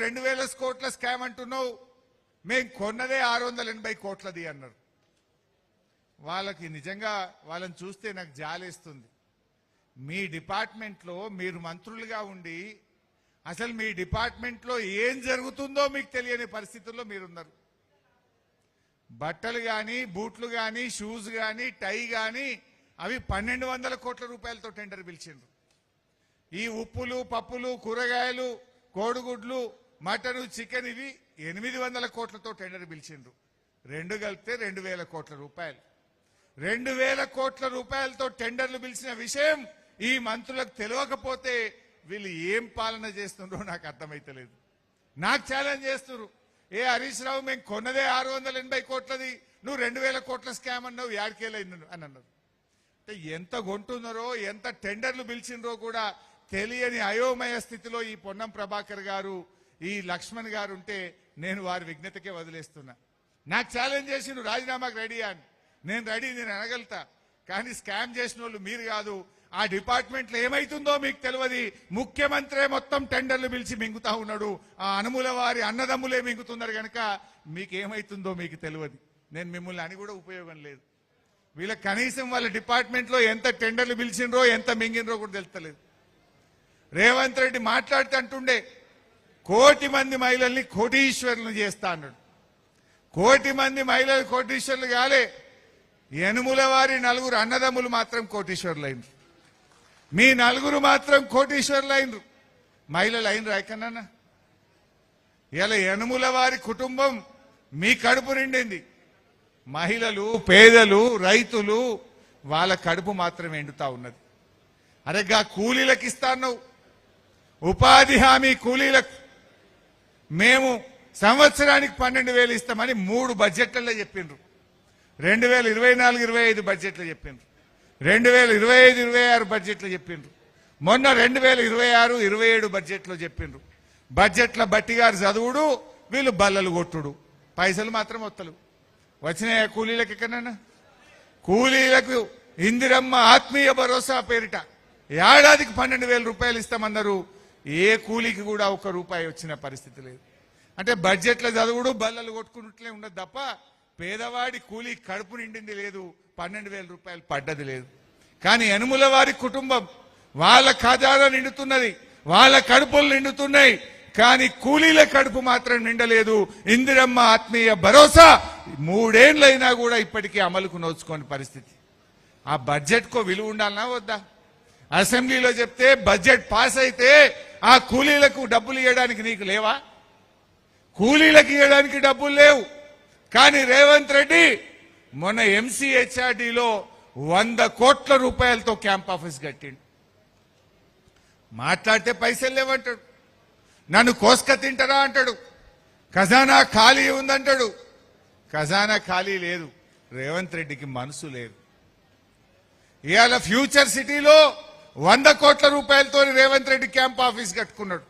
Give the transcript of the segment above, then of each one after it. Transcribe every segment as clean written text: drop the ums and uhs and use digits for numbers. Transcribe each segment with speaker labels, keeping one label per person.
Speaker 1: 2000 కోట్ల స్కామ్ అంటున్నావు, మేము కొన్నదే 680 కోట్లది అన్నారు. వాళ్ళకి నిజంగా వాళ్ళని చూస్తే నాకు జాలేస్తుంది. మీ డిపార్ట్మెంట్లో మీరు మంత్రులుగా ఉండి అసలు మీ డిపార్ట్మెంట్లో ఏం జరుగుతుందో మీకు తెలియని పరిస్థితుల్లో మీరున్నారు. బట్టలు కానీ, బూట్లు కానీ, షూస్ కానీ, టై కానీ అవి 1200 కోట్ల రూపాయలతో టెండర్ పిలిచిండ్రు. ఈ ఉప్పులు, పప్పులు, కూరగాయలు, కోడిగుడ్లు, మటను, చికెన్ ఇవి 800 కోట్లతో టెండర్ పిలిచిండ్రు. రెండు కలిపితే 2000 కోట్ల రూపాయలు. 2000 కోట్ల రూపాయలతో టెండర్లు పిలిచిన విషయం ఈ మంత్రులకు తెలియకపోతే వీళ్ళు ఏం పాలన చేస్తుండ్రో నాకు అర్థమైతలేదు. నాకు ఛాలెంజ్ చేస్తున్నారు, ఏ హరీష్ రావు మేము కొన్నదే 680 కోట్లది, నువ్వు 2000 కోట్ల స్కామ్ అన్నావు, యాడికేలైంది అని అన్నారు. అంటే ఎంత కొంటున్నారో, ఎంత టెండర్లు పిలిచిండ్రో కూడా తెలియని అయోమయ స్థితిలో ఈ పొన్నం ప్రభాకర్ గారు, ఈ లక్ష్మణ్ గారు ఉంటే నేను వారి విజ్ఞతకే వదిలేస్తున్నా. నాకు ఛాలెంజ్ చేసి నువ్వు రాజీనామాకు రెడీ అని, నేను రెడీ, నేను అనగలుగుతా. కానీ స్కామ్ చేసిన వాళ్ళు మీరు కాదు. ఆ డిపార్ట్మెంట్లో ఏమైతుందో మీకు తెలియదు. ముఖ్యమంత్రి మొత్తం టెండర్లు పిలిచి మింగుతా ఉన్నాడు. ఆ అనుముల వారి అన్నదమ్ములే మింగుతున్నారు కనుక మీకేమైతుందో మీకు తెలియదు. నేను మిమ్మల్ని అని కూడా ఉపయోగం లేదు. వీళ్ళ కనీసం వాళ్ళ డిపార్ట్మెంట్లో ఎంత టెండర్లు పిలిచిండ్రో, ఎంత మింగినరో కూడా తెలుస్తలేదు. రేవంత్ రెడ్డి మాట్లాడుతూ అంటుండే 1 కోటి మంది మహిళల్ని కోటీశ్వరులను చేస్తా అన్నాడు. 1 కోటి మంది మహిళలు కోటీశ్వరులు కాలే, యనుముల వారి 4 అన్నదమ్ములు మాత్రం కోటీశ్వరులు అయినరు. మీ 4 మాత్రం కోటీశ్వరులు అయినరు. మహిళలు అయినరు ఎక్కడన్నా? ఇలా యనుముల వారి కుటుంబం మీ కడుపు నిండింది. మహిళలు, పేదలు, రైతులు వాళ్ళ కడుపు మాత్రం ఎండుతా ఉన్నది. అరేగా కూలీలకు ఇస్తాను, ఉపాధి హామీ కూలీలకు మేము సంవత్సరానికి 12,000 ఇస్తామని 3 బడ్జెట్లలో చెప్పిండ్రు. 2024-25 బడ్జెట్లో చెప్పిండ్రు, 2025-26 బడ్జెట్లో చెప్పిండ్రు, మొన్న 2026-27 బడ్జెట్లో చెప్పిండ్రు. బడ్జెట్ల బట్టి గారు చదువుడు, వీళ్ళు బల్లలు కొట్టుడు, పైసలు మాత్రం వత్తలు వచ్చినాయా కూలీలకు? ఎక్కడన్నా కూలీలకు ఇందిరమ్మ ఆత్మీయ భరోసా పేరిట ఏడాదికి 12,000 రూపాయలు ఇస్తామన్నారు. ఏ కూలీకి కూడా 1 రూపాయి వచ్చిన పరిస్థితి లేదు. అంటే బడ్జెట్ల చదువుడు, బల్లలు కొట్టుకున్నట్లే ఉండదు తప్ప పేదవాడి కూలీ కడుపు నిండింది లేదు, 12,000 రూపాయలు పడ్డది లేదు. కానీ యనుముల వారి కుటుంబం వాళ్ళ ఖజానా నిండుతున్నది, వాళ్ళ కడుపులు నిండుతున్నాయి. కానీ కూలీల కడుపు మాత్రం నిండలేదు. ఇందిరమ్మ ఆత్మీయ భరోసా 3 ఏళ్లైనా కూడా ఇప్పటికీ అమలుకు నోచుకోని పరిస్థితి. ఆ బడ్జెట్కో విలువ ఉండాలనా వద్దా? అసెంబ్లీలో చెప్తే బడ్జెట్ పాస్ అయితే ఆ కూలీలకు డబ్బులు ఇవ్వడానికి నీకు లేవా? కూలీలకు ఇవ్వడానికి డబ్బులు లేవు. కానీ రేవంత్ రెడ్డి మొన్న MCHRDలో 100 కోట్ల రూపాయలతో క్యాంప్ ఆఫీస్ కట్టిండు. మాట్లాడితే పైసలు లేవంటాడు, నన్ను కోసుక తింటారా అంటాడు, ఖజానా ఖాళీ ఉందంటాడు. ఖజానా ఖాళీ లేదు, రేవంత్ రెడ్డికి మనసు లేదు. ఇవాళ ఫ్యూచర్ సిటీలో 100 కోట్ల రూపాయలతో రేవంత్ రెడ్డి క్యాంప్ ఆఫీస్ కట్టుకున్నాడు.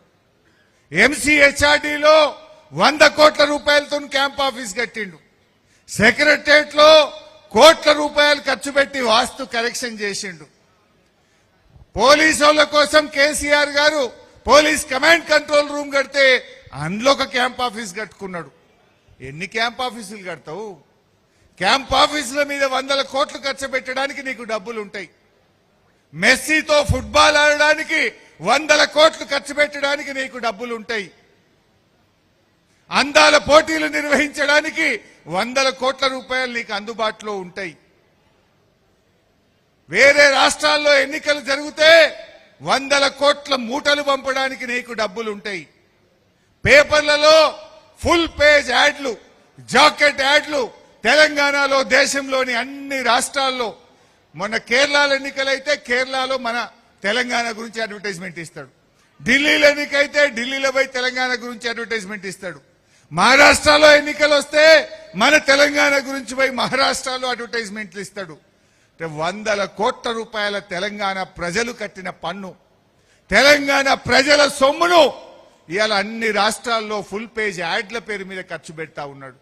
Speaker 1: MCHRDలో 100 కోట్ల రూపాయలతో క్యాంప్ ఆఫీస్ కట్టిండు. సెక్రటరియట్ లో కోట్ల రూపాయలు ఖర్చు పెట్టి వాస్తు కరెక్షన్ చేసిండు. పోలీసుల కోసం కేసీఆర్ గారు పోలీస్ కమాండ్ కంట్రోల్ రూమ్ కడితే అందులో ఒక క్యాంప్ ఆఫీస్ కట్టుకున్నాడు. ఎన్ని క్యాంప్ ఆఫీసులు కడతావు? క్యాంప్ ఆఫీసుల మీద 100 కోట్లు ఖర్చు పెట్టడానికి నీకు డబ్బులు ఉంటాయి. మెస్సీతో ఫుట్బాల్ ఆడడానికి 100 కోట్లు ఖర్చు పెట్టడానికి నీకు డబ్బులు ఉంటాయి. అందాల పోటీలు నిర్వహించడానికి 100 కోట్ల రూపాయలు నీకు అందుబాటులో ఉంటాయి. వేరే రాష్ట్రాల్లో ఎన్నికలు జరిగితే 100 కోట్ల మూటలు పంపడానికి నీకు డబ్బులు ఉంటాయి. పేపర్లలో ఫుల్ పేజ్ యాడ్లు, జాకెట్ యాడ్లు తెలంగాణలో, దేశంలోని అన్ని రాష్ట్రాల్లో. మొన్న కేరళలో ఎన్నికలైతే కేరళలో మన తెలంగాణ గురించి అడ్వర్టైజ్మెంట్ ఇస్తాడు. ఢిల్లీలో ఎన్నికైతే ఢిల్లీలో పోయి తెలంగాణ గురించి అడ్వర్టైజ్మెంట్ ఇస్తాడు. మహారాష్ట్రలో ఎన్నికలు వస్తే మన తెలంగాణ గురించి పోయి మహారాష్ట్రలో అడ్వర్టైజ్మెంట్లు ఇస్తాడు. 100 కోట్ల రూపాయల తెలంగాణ ప్రజలు కట్టిన పన్ను, తెలంగాణ ప్రజల సొమ్మును ఇవాళ అన్ని రాష్ట్రాల్లో ఫుల్ పేజ్ యాడ్ల పేరు మీద ఖర్చు పెడతా ఉన్నాడు.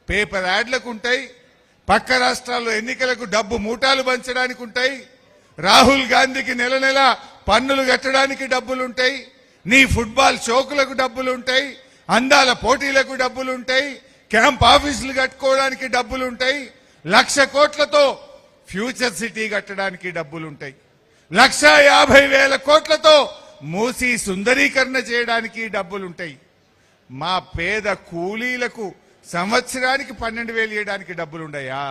Speaker 1: పేపర్ యాడ్లకు ఉంటాయి, పక్క రాష్ట్రాల్లో ఎన్నికలకు డబ్బు మూటాలు పంచడానికి ఉంటాయి, రాహుల్ గాంధీకి నెల నెల పన్నులు కట్టడానికి డబ్బులుంటాయి, నీ ఫుట్బాల్ షోకులకు డబ్బులుంటాయి, అందాల పోటీలకు డబ్బులుంటాయి, క్యాంప్ ఆఫీసులు కట్టుకోవడానికి డబ్బులుంటాయి, 1,00,000 కోట్లతో ఫ్యూచర్ సిటీ కట్టడానికి డబ్బులుంటాయి, 1,50,000 కోట్లతో మూసి సుందరీకరణ చేయడానికి డబ్బులుంటాయి. మా పేద కూలీలకు సంవత్సరానికి 12,000 ఇవ్వడానికి డబ్బులుండయా?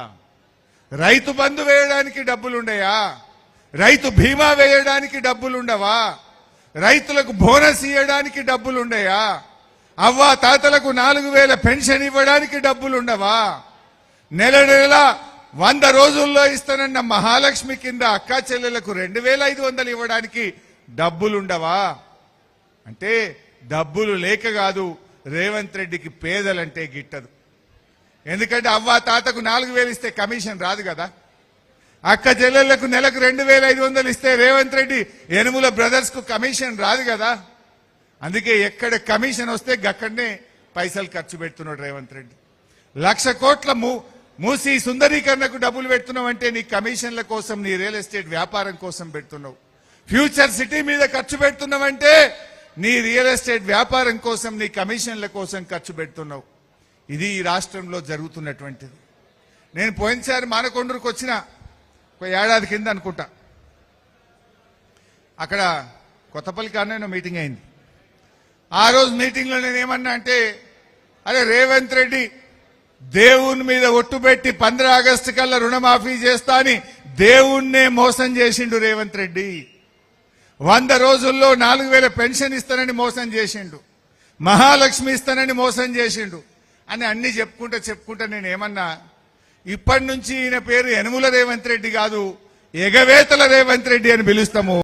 Speaker 1: రైతు బంధు వేయడానికి డబ్బులుండయా? రైతు బీమా వేయడానికి డబ్బులుండవా? రైతులకు బోనస్ ఇవ్వడానికి డబ్బులుండయా? అవ్వా తాతలకు 4,000 పెన్షన్ ఇవ్వడానికి డబ్బులుండవా? నెల నెల 100 రోజుల్లో ఇస్తానన్న మహాలక్ష్మి కింద అక్కా చెల్లెలకు 2,500 ఇవ్వడానికి డబ్బులుండవా? అంటే డబ్బులు లేక కాదు, రేవంత్ రెడ్డికి పేదలంటే గిట్టదు. ఎందుకంటే అవ్వా తాతకు 4,000 ఇస్తే కమిషన్ రాదు కదా. అక్క చెల్లెళ్లకు నెలకు 2,500 ఇస్తే రేవంత్ రెడ్డి యనుమల బ్రదర్స్ కు కమిషన్ రాదు కదా. అందుకే ఎక్కడ కమిషన్ వస్తే గక్కడనే పైసలు ఖర్చు పెడుతున్నాడు రేవంత్ రెడ్డి. 1,00,000 కోట్ల మూసి సుందరీకరణకు డబ్బులు పెడుతున్నావు అంటే నీ కమిషన్ల కోసం, నీ రియల్ ఎస్టేట్ వ్యాపారం కోసం పెడుతున్నావు. ఫ్యూచర్ సిటీ మీద ఖర్చు పెడుతున్నావంటే నీ రియల్ ఎస్టేట్ వ్యాపారం కోసం, నీ కమిషన్ల కోసం ఖర్చు పెడుతున్నావు. ఇది ఈ రాష్ట్రంలో జరుగుతున్నటువంటిది. నేను పోయినసారి మానకొండూరుకు వచ్చిన ఒక ఏడాది కింద అనుకుంటా, అక్కడ కొత్తపల్లి కాడనే మీటింగ్ అయింది. ఆ రోజు మీటింగ్లో నేనేమన్నా అంటే, అరే రేవంత్ రెడ్డి దేవుని మీద ఒట్టు పెట్టి 15 ఆగస్టు కల్లా రుణమాఫీ చేస్తా అని దేవుణ్ణే మోసం చేసిండు రేవంత్ రెడ్డి. 100 రోజుల్లో 4,000 పెన్షన్ ఇస్తానని మోసం చేసిండు, మహాలక్ష్మి ఇస్తానని మోసం చేసిండు అని అన్ని చెప్పుకుంటా నేనేమన్నా, ఇప్పటి నుంచి ఈయన పేరు యనుమల రేవంత్ రెడ్డి కాదు, ఎగవేతల రేవంత్ రెడ్డి అని పిలుస్తాము.